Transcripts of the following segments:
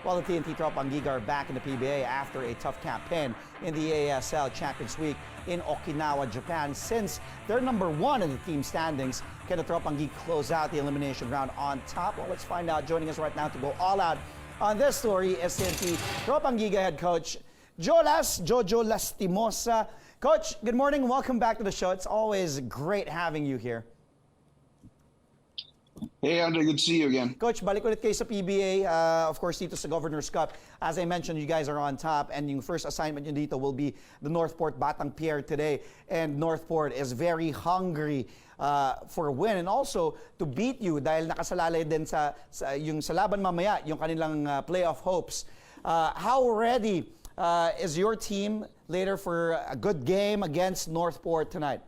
While the TNT Tropang Giga are back in the PBA after a tough campaign in the ASL Champions League in Okinawam, Japan. Since they're #1 in the team standings, can the Tropang Giga close out the elimination round on top? Well, let's find out. Joining us right now to go all out on this story is TNT Tropang Giga head coach Jojo Lastimosa. Coach, good morning. Welcome back to the show. It's always great having you here. Hey, Andre, good to see you again. Coach, balik ulit kayo sa PBA. Of course, dito sa Governor's Cup. As I mentioned, you guys are on top, and yung first assignment nyo dito will be the Northport Batang Pier today. And Northport is very hungry for a win and also to beat you dahil nakasalalay din sa laban mamaya, yung kanilang playoff hopes. How ready is your team later for a good game against Northport tonight?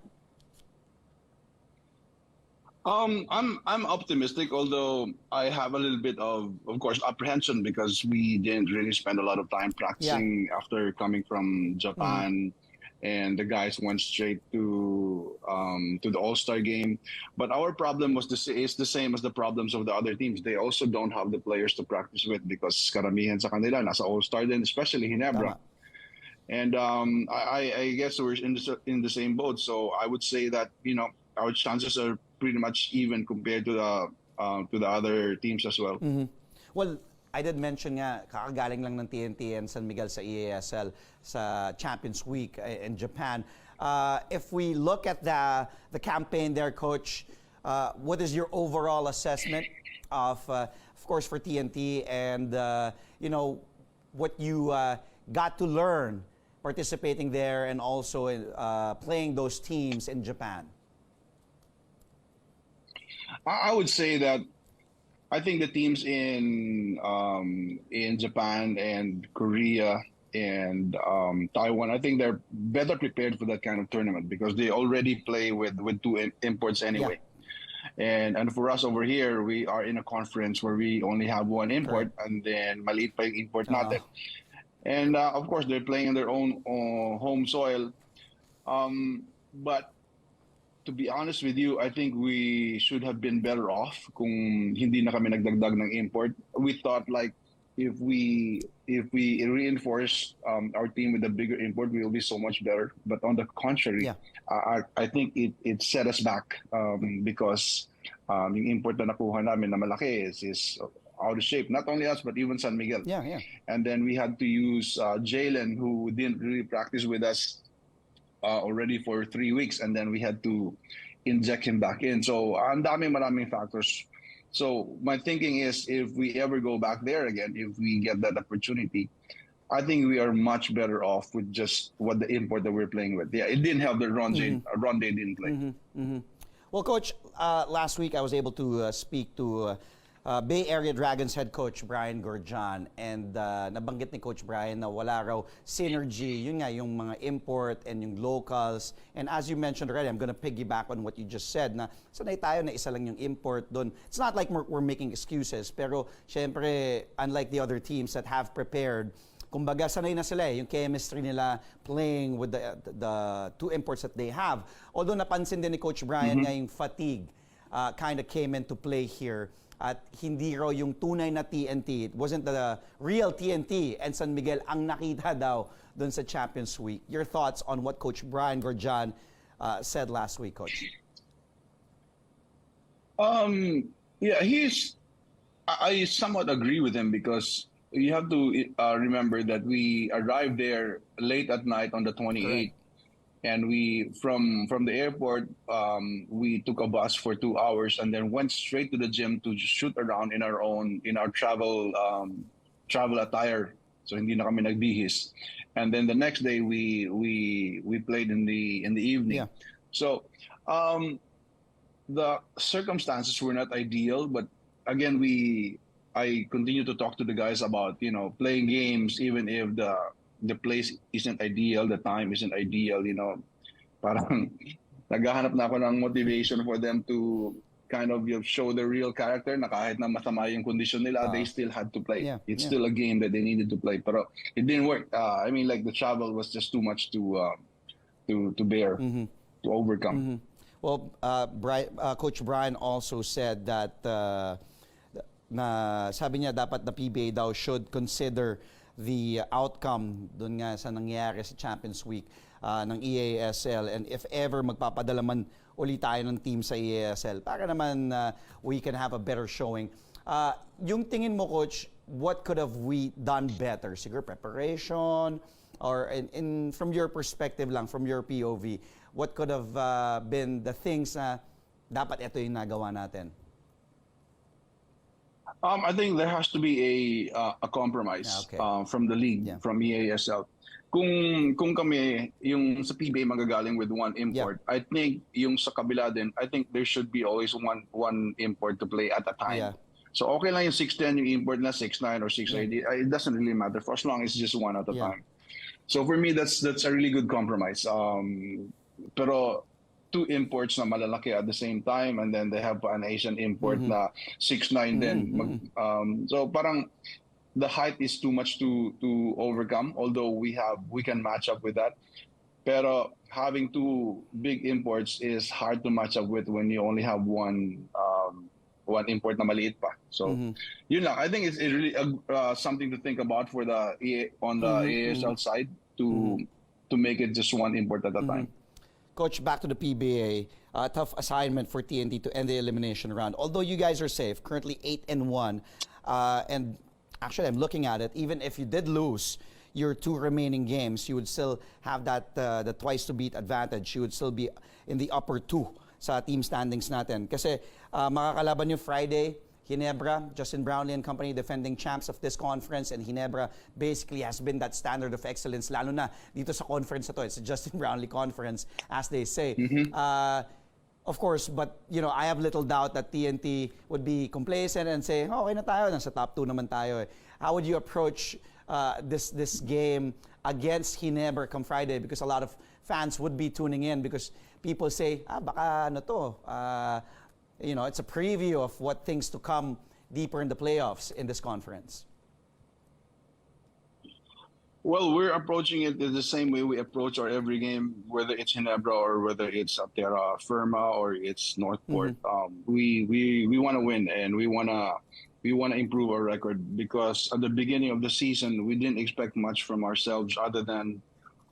I'm optimistic, although I have a little bit of course, apprehension because we didn't really spend a lot of time practicing after coming from Japan, and the guys went straight to the All-Star game. But our problem is the same as the problems of the other teams. They also don't have the players to practice with because karamihan sa kanila nasa All-Star din, especially Ginebra. And I guess we're in the same boat. So I would say that our chances are pretty much even compared to the other teams as well. Well, I did mention nga, kakagaling lang ng TNT and San Miguel sa EASL sa Champions Week in Japan. If we look at the campaign there, Coach, what is your overall assessment of course, for TNT and, what you got to learn participating there and also playing those teams in Japan? I would say that I think the teams in Japan and Korea and Taiwan, I think they're better prepared for that kind of tournament because they already play with two imports anyway. Yeah. And for us over here, we are in a conference where we only have one import, and then maliit pa yung import natin. And of course, they're playing in their own home soil. But to be honest with you, I think we should have been better off kung hindi na kami nagdagdag ng import. We thought like if we reinforce our team with a bigger import, we will be so much better. But on the contrary, I think it set us back because yung import na nakuha namin na malaki is out of shape. Not only us, but even San Miguel. And then we had to use Jalen, who didn't really practice with us already for 3 weeks, and then we had to inject him back in. So ang maraming factors. So my thinking is if we ever go back there again, if we get that opportunity, I think we are much better off with just what the import that we're playing with. Yeah, it didn't help that Ronde didn't play. Well, Coach, last week I was able to speak to Bay Area Dragons head coach Brian Gorjan, and nabanggit ni Coach Brian na wala raw synergy, yun nga, yung mga import and yung locals. And as you mentioned already, I'm gonna piggyback on what you just said, na sanay tayo na isa lang yung import doon. It's not like we're making excuses, pero syempre, unlike the other teams that have prepared, kumbaga sanay na sila yung chemistry nila playing with the two imports that they have. Although napansin din ni Coach Brian nga yung fatigue kind of came into play here. At hindi raw yung tunay na TNT. It wasn't the real TNT and San Miguel ang nakita daw dun sa Champions Week. Your thoughts on what Coach Brian Gorjan said last week, Coach? Yeah, I somewhat agree with him because you have to remember that we arrived there late at night on the 28th. And we from the airport, we took a bus for 2 hours and then went straight to the gym to shoot around in our travel attire. So hindi na kami nagbihis. And then the next day we played in the evening. So the circumstances were not ideal, but again I continue to talk to the guys about playing games even if the place isn't ideal, the time isn't ideal, parang naghahanap na ako ng motivation for them to kind of show the real character na kahit na masama yung condition nila, they still had to play. It's still a game that they needed to play, pero it didn't work. I mean, like the travel was just too much to bear, to overcome. Well, Coach Brian also said that na sabi niya dapat the PBA daw should consider the outcome doon nga sa nangyari sa Champions Week ng EASL, and if ever magpapadala man uli tayo ng team sa EASL para naman we can have a better showing. Yung tingin mo, Coach, what could have we done better? Siguro preparation, or from your perspective lang, from your POV, what could have been the things na dapat ito yung nagawa natin? I think there has to be a compromise from the league, from EASL. Kung kami yung sa PBA magagaling with one import, I think yung sa kabila din, I think there should be always one import to play at a time. So okay lang yung 6'10", yung import na 6'9" or 6'8", it doesn't really matter for as long as it's just one at a time. So for me, that's a really good compromise. Pero two imports na malalaki at the same time, and then they have an Asian import na 6'9" din. So parang the height is too much to overcome, although we can match up with that. Pero having two big imports is hard to match up with when you only have one import na maliit pa. So yun lang. I think it's really something to think about for the ASL side to make it just one import at a time. Coach, back to the PBA, tough assignment for TNT to end the elimination round. Although you guys are safe, currently 8-1, and actually I'm looking at it, even if you did lose your two remaining games, you would still have that the twice to beat advantage. You would still be in the upper two sa team standings natin. Kasi makakalaban yung Friday, Ginebra, Justin Brownlee and company, defending champs of this conference, and Ginebra basically has been that standard of excellence, lalo na dito sa conference na to. It's a Justin Brownlee conference, as they say. Of course, but you know, I have little doubt that TNT would be complacent and say, okay na tayo, nasa top 2 naman tayo. How would you approach this game against Ginebra come Friday? Because a lot of fans would be tuning in because people say, baka ano to, you know, it's a preview of what things to come deeper in the playoffs in this conference. Well, we're approaching it the same way we approach our every game, whether it's Ginebra or whether it's Terra Firma or it's Northport. We want to win, and we want to improve our record, because at the beginning of the season we didn't expect much from ourselves other than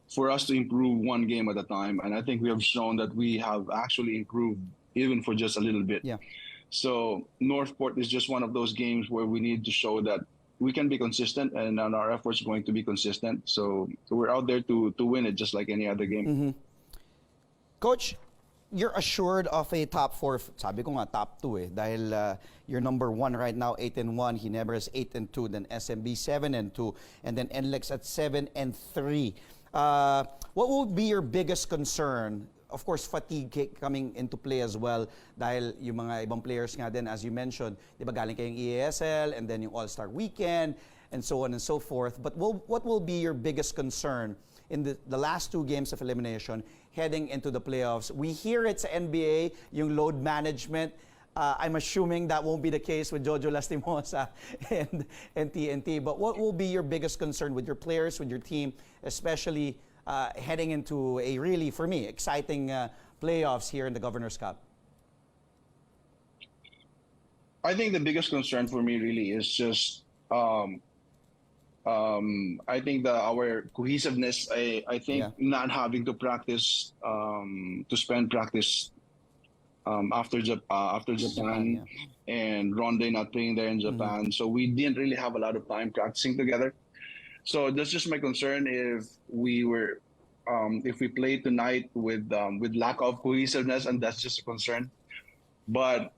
for us to improve one game at a time, and I think we have shown that we have actually improved even for just a little bit. So Northport is just one of those games where we need to show that we can be consistent, and our efforts are going to be consistent. So we're out there to win it just like any other game. Coach, you're assured of a top 4. Sabi ko nga top 2 dahil you're number 1 right now, 8-1. Ginebra is 8-2, then SMB 7-2, and then NLEX at 7-3. What will be your biggest concern? Of course, fatigue coming into play as well dahil yung mga ibang players nga din, as you mentioned, di ba galing kayong EASL and then yung All-Star Weekend and so on and so forth. But what will be your biggest concern in the last 2 games of elimination heading into the playoffs? We hear it's NBA, yung load management. I'm assuming that won't be the case with Jojo Lastimosa and TNT. But what will be your biggest concern with your players, with your team, especially heading into a really, for me, exciting playoffs here in the Governor's Cup? I think the biggest concern for me really is just I think our cohesiveness. I think not having to practice to spend practice after Japan and Ronde not playing there in Japan, so we didn't really have a lot of time practicing together. So that's just my concern if we play tonight with lack of cohesiveness, and that's just a concern. But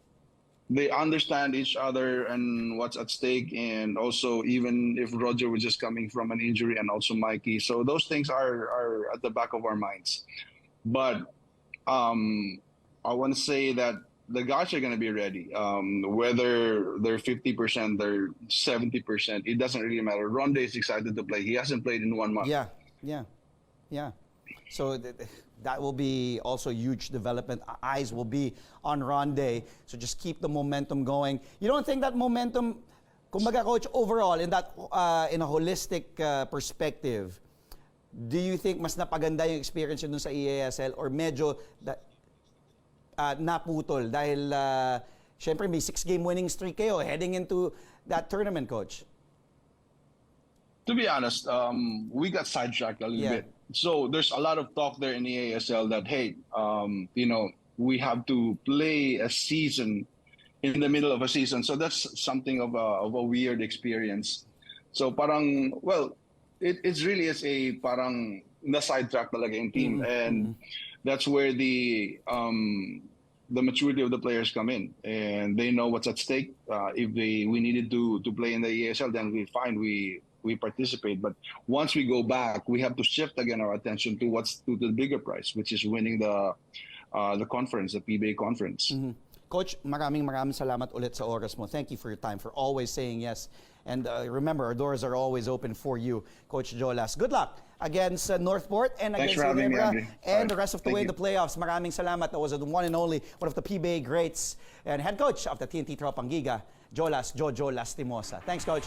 they understand each other and what's at stake, and also even if Roger was just coming from an injury, and also Mikey, so those things are at the back of our minds. But I want to say that the guys are going to be ready. Whether they're 50%, they're 70%, it doesn't really matter. Ronde is excited to play. He hasn't played in 1 month. Yeah. So that will be also huge development. Eyes will be on Ronde. So just keep the momentum going. You don't think that momentum, kumbaga, Coach, overall, in a holistic perspective, do you think mas napaganda yung experience dun sa EASL, or medyo naputol dahil Siyempre, may 6-game winning streak kayo heading into that tournament, Coach. To be honest, we got sidetracked a little bit. So there's a lot of talk there in the ASL that, hey, we have to play a season in the middle of a season. So that's something of a weird experience. So parang, well, it's really is a parang na-sidetrack talaga yung team. And that's where the maturity of the players come in. And they know what's at stake. If we needed to play in the ASL, then we participate. But once we go back, we have to shift again our attention to the bigger prize, which is winning the conference, the PBA conference. Coach, maraming salamat ulit sa oras mo. Thank you for your time, for always saying yes. And remember, our doors are always open for you, Coach Jolas. Good luck against Northport and against Ginebra and the rest of the way in the playoffs. Maraming salamat. That was the one and only, one of the PBA greats and head coach of the TNT Tropang Giga, Jojo Lastimosa. Thanks, Coach.